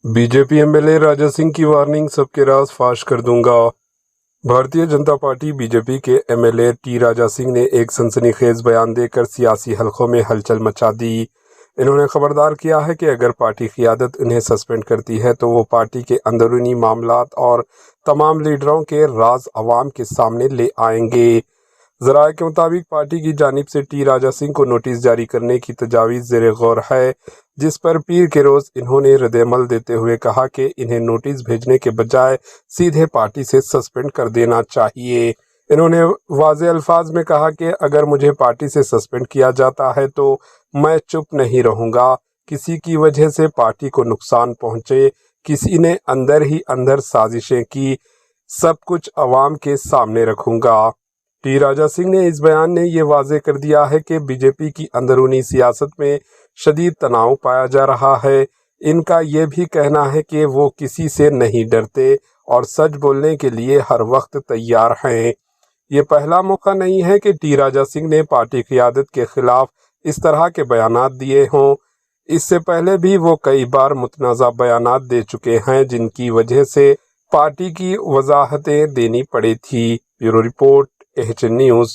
BJP MLA Raja Singh की warning, सबके राज फाश कर दूंगा। भारतीय जनता पार्टी बीजेपी के एमएलए टी राजा सिंह ने एक सनसनीखेज बयान देकर सियासी हलकों में हलचल मचा दी। इन्होंने खबरदार किया है कि अगर पार्टी क़ियादत इन्हें सस्पेंड करती है तो वो पार्टी के अंदरूनी मामलात और तमाम लीडरों के राज अवाम के सामने ले आएंगे। ज़राए के मुताबिक पार्टी की जानिब से टी राजा सिंह को नोटिस जारी करने की तजावीज़ ज़ेर गौर है, जिस पर पीर के रोज़ इन्होंने रद्द-ए-अमल देते हुए कहा कि इन्हें नोटिस भेजने के बजाय सीधे पार्टी से सस्पेंड कर देना चाहिए। इन्होंने वाज़े अल्फाज में कहा कि अगर मुझे पार्टी से सस्पेंड किया जाता है तो मैं चुप नहीं रहूँगा। किसी की वजह से पार्टी को नुकसान पहुँचे, किसी ने अंदर ही अंदर साजिशें की, सब कुछ अवाम के सामने रखूँगा। टी राजा सिंह ने इस बयान ने ये वाज़े कर दिया है कि बीजेपी की अंदरूनी सियासत में शदीद तनाव पाया जा रहा है। इनका ये भी कहना है कि वो किसी से नहीं डरते और सच बोलने के लिए हर वक्त तैयार हैं। ये पहला मौका नहीं है कि टी राजा सिंह ने पार्टी क़ियादत के खिलाफ इस तरह के बयानात दिए हों। इससे पहले भी वो कई बार मुतनाज़ा बयानात दे चुके हैं, जिनकी वजह से पार्टी की वजाहतें देनी पड़ी थी। Bureau report, H news.